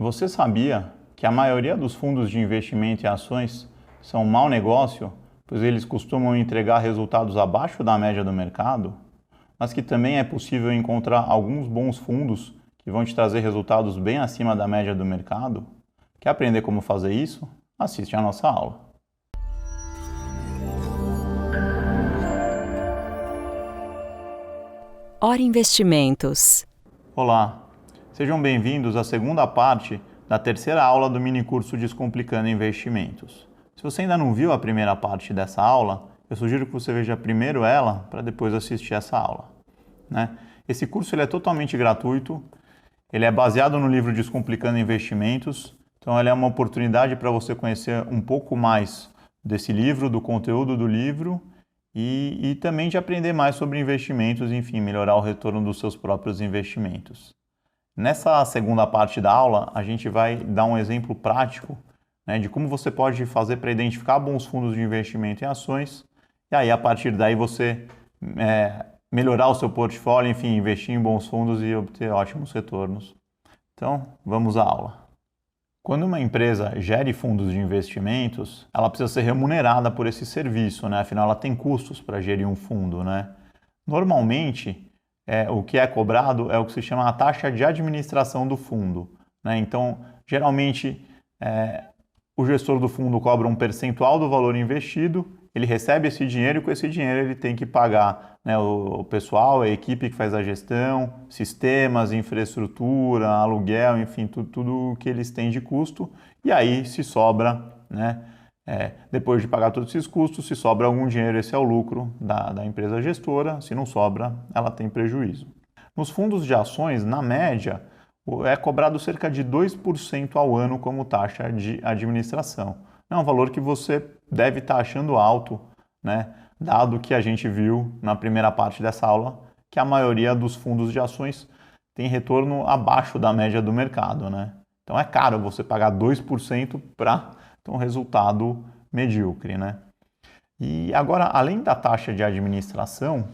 Você sabia que a maioria dos fundos de investimento em ações são um mau negócio, pois eles costumam entregar resultados abaixo da média do mercado, mas que também é possível encontrar alguns bons fundos que vão te trazer resultados bem acima da média do mercado? Quer aprender como fazer isso? Assiste a nossa aula. Ora Investimentos. Olá, sejam bem-vindos à segunda parte da terceira aula do minicurso Descomplicando Investimentos. Se você ainda não viu a primeira parte dessa aula, eu sugiro que você veja primeiro ela para depois assistir essa aula, né? Esse curso ele é totalmente gratuito, ele é baseado no livro Descomplicando Investimentos, então ele é uma oportunidade para você conhecer um pouco mais desse livro, do conteúdo do livro e também de aprender mais sobre investimentos, enfim, melhorar o retorno dos seus próprios investimentos. Nessa segunda parte da aula, a gente vai dar um exemplo prático, né, de como você pode fazer para identificar bons fundos de investimento em ações e aí, a partir daí, você melhorar o seu portfólio, enfim, investir em bons fundos e obter ótimos retornos. Então, vamos à aula. Quando uma empresa gere fundos de investimentos, ela precisa ser remunerada por esse serviço, né? Afinal, ela tem custos para gerir um fundo, né? Normalmente, o que é cobrado é o que se chama a taxa de administração do fundo, né? Então, geralmente, o gestor do fundo cobra um percentual do valor investido, ele recebe esse dinheiro e com esse dinheiro ele tem que pagar, né, o pessoal, a equipe que faz a gestão, sistemas, infraestrutura, aluguel, enfim, tudo que eles têm de custo. E aí se sobra, né, depois de pagar todos esses custos, se sobra algum dinheiro, esse é o lucro da empresa gestora. Se não sobra, ela tem prejuízo. Nos fundos de ações, na média, é cobrado cerca de 2% ao ano como taxa de administração. É um valor que você deve estar achando alto, né? Dado que a gente viu na primeira parte dessa aula que a maioria dos fundos de ações tem retorno abaixo da média do mercado, né? Então é caro você pagar 2% para ter um resultado medíocre, né? E agora, além da taxa de administração,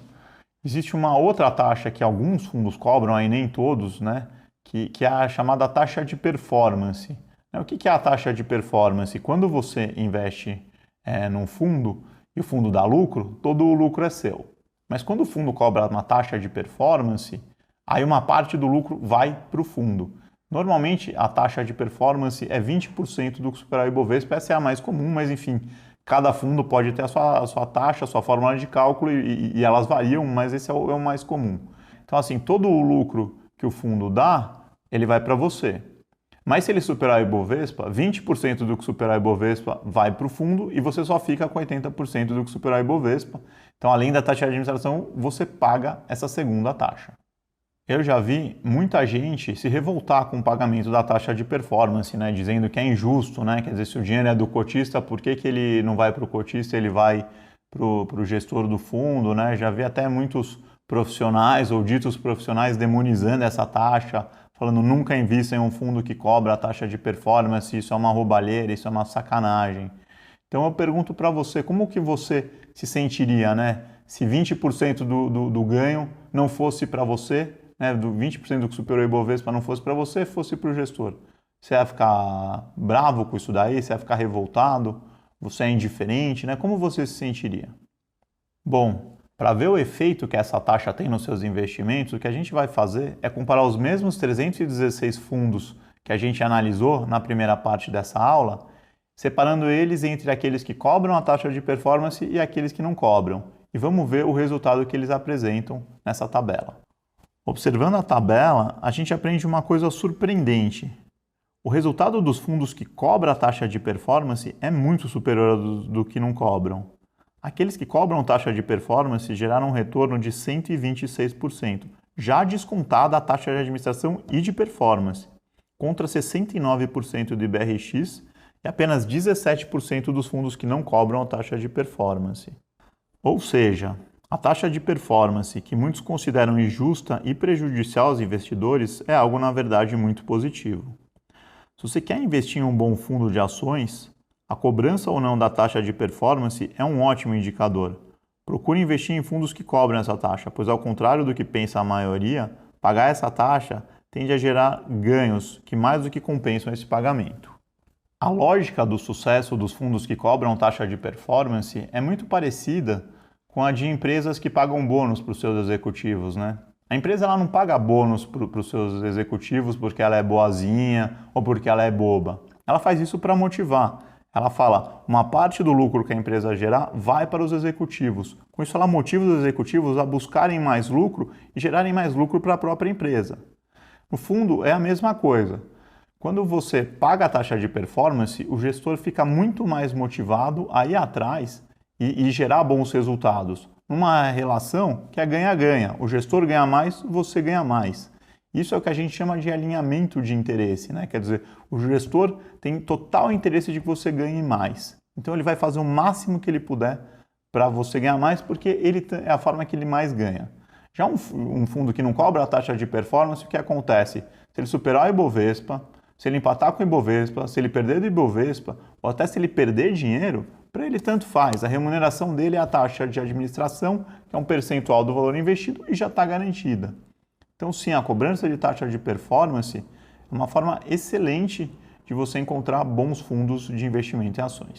existe uma outra taxa que alguns fundos cobram, aí nem todos, né? Que é a chamada taxa de performance. O que é a taxa de performance? Quando você investe num fundo e o fundo dá lucro, todo o lucro é seu. Mas quando o fundo cobra uma taxa de performance, aí uma parte do lucro vai para o fundo. Normalmente a taxa de performance é 20% do superar o Ibovespa, essa é a mais comum, mas enfim, cada fundo pode ter a sua taxa, a sua fórmula de cálculo e elas variam, mas esse é o mais comum. Então assim, todo o lucro que o fundo dá, ele vai para você. Mas se ele superar o Ibovespa, 20% do que superar o Ibovespa vai para o fundo e você só fica com 80% do que superar o Ibovespa. Então, além da taxa de administração, você paga essa segunda taxa. Eu já vi muita gente se revoltar com o pagamento da taxa de performance, né, dizendo que é injusto, né? Quer dizer, se o dinheiro é do cotista, por que ele não vai para o cotista, ele vai para o gestor do fundo, né? Já vi até muitos profissionais ou ditos profissionais demonizando essa taxa, falando nunca invista em um fundo que cobra a taxa de performance, isso é uma roubalheira, isso é uma sacanagem. Então eu pergunto para você, como que você se sentiria, né, se 20% do ganho não fosse para você, né, do 20% do que superou o Ibovespa não fosse para você, fosse para o gestor? Você ia ficar bravo com isso daí? Você ia ficar revoltado? Você é indiferente, né? Como você se sentiria? Bom, para ver o efeito que essa taxa tem nos seus investimentos, o que a gente vai fazer é comparar os mesmos 316 fundos que a gente analisou na primeira parte dessa aula, separando eles entre aqueles que cobram a taxa de performance e aqueles que não cobram. E vamos ver o resultado que eles apresentam nessa tabela. Observando a tabela, a gente aprende uma coisa surpreendente. O resultado dos fundos que cobram a taxa de performance é muito superior ao do que não cobram. Aqueles que cobram taxa de performance geraram um retorno de 126%, já descontada a taxa de administração e de performance, contra 69% do IBRX e apenas 17% dos fundos que não cobram a taxa de performance. Ou seja, a taxa de performance, que muitos consideram injusta e prejudicial aos investidores, é algo, na verdade, muito positivo. Se você quer investir em um bom fundo de ações, a cobrança ou não da taxa de performance é um ótimo indicador. Procure investir em fundos que cobram essa taxa, pois ao contrário do que pensa a maioria, pagar essa taxa tende a gerar ganhos que mais do que compensam esse pagamento. A lógica do sucesso dos fundos que cobram taxa de performance é muito parecida com a de empresas que pagam bônus para os seus executivos, né? A empresa ela não paga bônus para os seus executivos porque ela é boazinha ou porque ela é boba. Ela faz isso para motivar. Ela fala, uma parte do lucro que a empresa gerar vai para os executivos. Com isso ela motiva os executivos a buscarem mais lucro e gerarem mais lucro para a própria empresa. No fundo, é a mesma coisa. Quando você paga a taxa de performance, o gestor fica muito mais motivado a ir atrás e gerar bons resultados. Numa relação que é ganha-ganha. O gestor ganha mais, você ganha mais. Isso é o que a gente chama de alinhamento de interesse, né? Quer dizer, o gestor tem total interesse de que você ganhe mais. Então ele vai fazer o máximo que ele puder para você ganhar mais, porque ele é a forma que ele mais ganha. Já um fundo que não cobra a taxa de performance, o que acontece? Se ele superar o Ibovespa, se ele empatar com o Ibovespa, se ele perder do Ibovespa, ou até se ele perder dinheiro, para ele tanto faz. A remuneração dele é a taxa de administração, que é um percentual do valor investido e já está garantida. Então, sim, a cobrança de taxa de performance é uma forma excelente de você encontrar bons fundos de investimento em ações.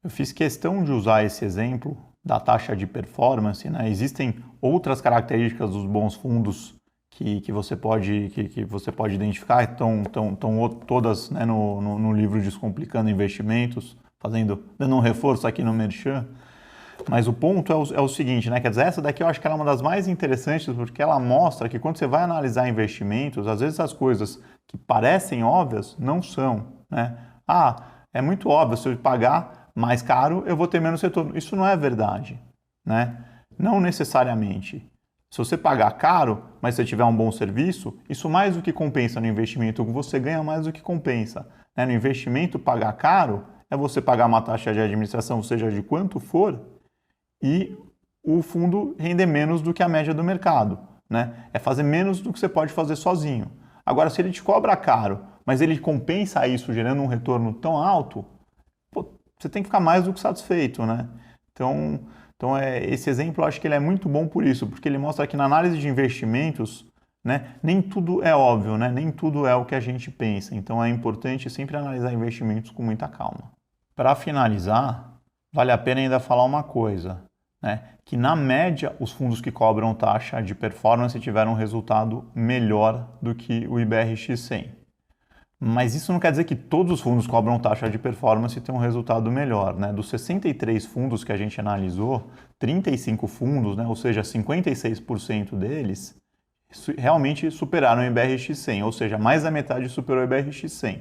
Eu fiz questão de usar esse exemplo da taxa de performance, né? Existem outras características dos bons fundos que você pode identificar, estão todas, né, no livro Descomplicando Investimentos, dando um reforço aqui no Merchan. Mas o ponto é o seguinte, né? Quer dizer, essa daqui eu acho que ela é uma das mais interessantes porque ela mostra que quando você vai analisar investimentos, às vezes as coisas que parecem óbvias não são, né? Ah, é muito óbvio, se eu pagar mais caro, eu vou ter menos retorno. Isso não é verdade, né? Não necessariamente. Se você pagar caro, mas você tiver um bom serviço, isso mais do que compensa no investimento, você ganha mais do que compensa, né? No investimento, pagar caro é você pagar uma taxa de administração, seja de quanto for, e o fundo render menos do que a média do mercado, né? É fazer menos do que você pode fazer sozinho. Agora, se ele te cobra caro, mas ele compensa isso gerando um retorno tão alto, você tem que ficar mais do que satisfeito, né? Então esse exemplo eu acho que ele é muito bom por isso, porque ele mostra que na análise de investimentos, né, nem tudo é óbvio, né? Nem tudo é o que a gente pensa. Então é importante sempre analisar investimentos com muita calma. Para finalizar, vale a pena ainda falar uma coisa, né? Que na média os fundos que cobram taxa de performance tiveram um resultado melhor do que o IBRX 100. Mas isso não quer dizer que todos os fundos que cobram taxa de performance têm um resultado melhor, né? Dos 63 fundos que a gente analisou, 35 fundos, né? Ou seja, 56% deles, realmente superaram o IBRX 100, ou seja, mais da metade superou o IBRX 100.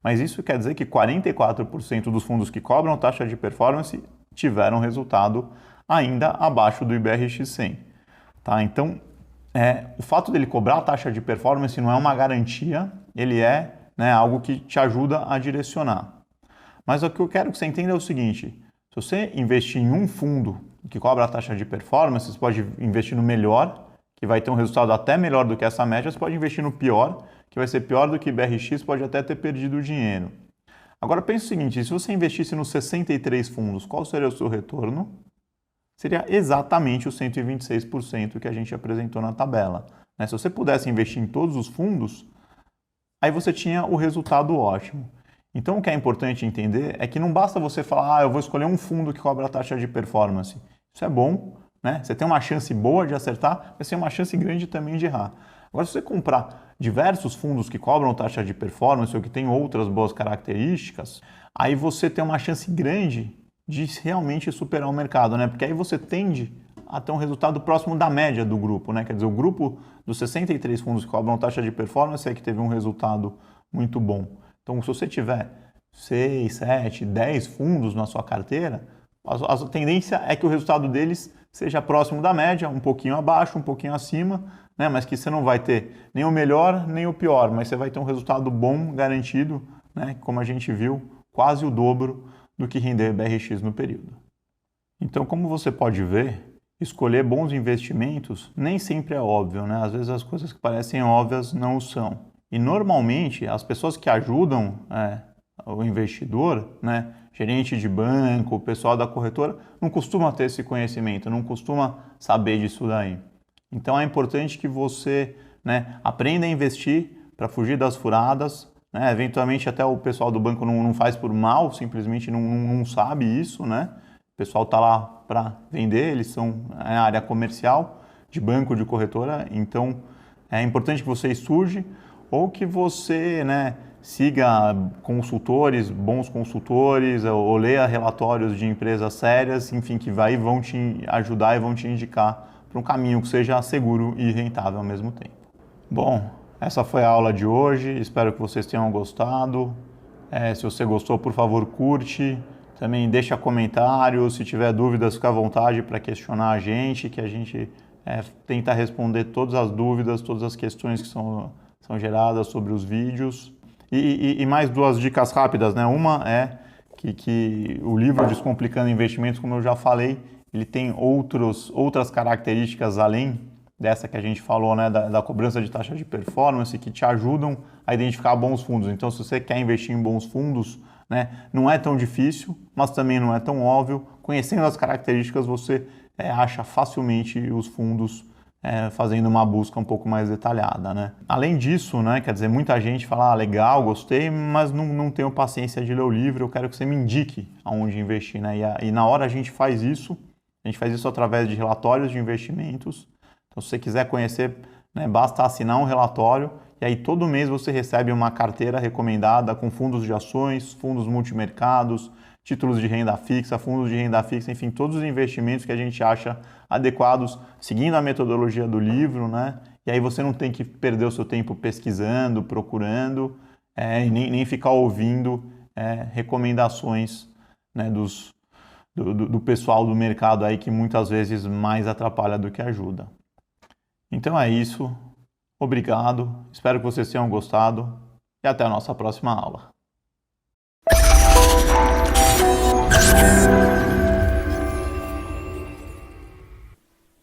Mas isso quer dizer que 44% dos fundos que cobram taxa de performance tiveram resultado ainda abaixo do IBRX 100. Tá? Então, o fato dele cobrar a taxa de performance não é uma garantia, ele é, né, algo que te ajuda a direcionar. Mas o que eu quero que você entenda é o seguinte, se você investir em um fundo que cobra a taxa de performance, você pode investir no melhor, que vai ter um resultado até melhor do que essa média, você pode investir no pior, que vai ser pior do que IBRX, pode até ter perdido o dinheiro. Agora pense o seguinte, se você investisse nos 63 fundos, qual seria o seu retorno? Seria exatamente os 126% que a gente apresentou na tabela. Né? Se você pudesse investir em todos os fundos, aí você tinha o resultado ótimo. Então o que é importante entender é que não basta você falar, eu vou escolher um fundo que cobra a taxa de performance. Isso é bom, né? Você tem uma chance boa de acertar, mas tem uma chance grande também de errar. Agora, se você comprar diversos fundos que cobram taxa de performance ou que têm outras boas características, aí você tem uma chance grande de realmente superar o mercado, né? Porque aí você tende a ter um resultado próximo da média do grupo, né? Quer dizer, o grupo dos 63 fundos que cobram taxa de performance é que teve um resultado muito bom. Então, se você tiver 6, 7, 10 fundos na sua carteira, a tendência é que o resultado deles seja próximo da média, um pouquinho abaixo, um pouquinho acima, né? Mas que você não vai ter nem o melhor, nem o pior, mas você vai ter um resultado bom, garantido, né? Como a gente viu, quase o dobro do que rendeu o IBRX no período. Então, como você pode ver, escolher bons investimentos nem sempre é óbvio, né? Às vezes as coisas que parecem óbvias não o são. E normalmente as pessoas que ajudam o investidor, né, gerente de banco, o pessoal da corretora, não costuma ter esse conhecimento, não costuma saber disso daí. Então é importante que você, né, aprenda a investir para fugir das furadas, né? Eventualmente até o pessoal do banco não faz por mal, simplesmente não sabe isso, né? O pessoal está lá para vender, eles são na área comercial de banco, de corretora, então é importante que você estude ou que você, né, siga consultores, bons consultores, ou leia relatórios de empresas sérias, enfim, que vão te ajudar e vão te indicar para um caminho que seja seguro e rentável ao mesmo tempo. Bom, essa foi a aula de hoje, espero que vocês tenham gostado. Se você gostou, por favor, curte. Também deixa comentários, se tiver dúvidas, fica à vontade para questionar a gente, que a gente tenta responder todas as dúvidas, todas as questões que são geradas sobre os vídeos. E mais duas dicas rápidas, né? Uma é que o livro Descomplicando Investimentos, como eu já falei, ele tem outras características além dessa que a gente falou, né, da cobrança de taxa de performance, que te ajudam a identificar bons fundos. Então, se você quer investir em bons fundos, né, não é tão difícil, mas também não é tão óbvio. Conhecendo as características, você acha facilmente os fundos fazendo uma busca um pouco mais detalhada, né? Além disso, né, quer dizer, muita gente fala, legal, gostei, mas não tenho paciência de ler o livro, eu quero que você me indique aonde investir, né? E na hora a gente faz isso através de relatórios de investimentos. Então, se você quiser conhecer, né, basta assinar um relatório e aí todo mês você recebe uma carteira recomendada com fundos de ações, fundos multimercados, títulos de renda fixa, fundos de renda fixa, enfim, todos os investimentos que a gente acha adequados, seguindo a metodologia do livro, né? E aí você não tem que perder o seu tempo pesquisando, procurando, e nem ficar ouvindo recomendações, né, do pessoal do mercado aí que muitas vezes mais atrapalha do que ajuda. Então é isso. Obrigado. Espero que vocês tenham gostado e até a nossa próxima aula.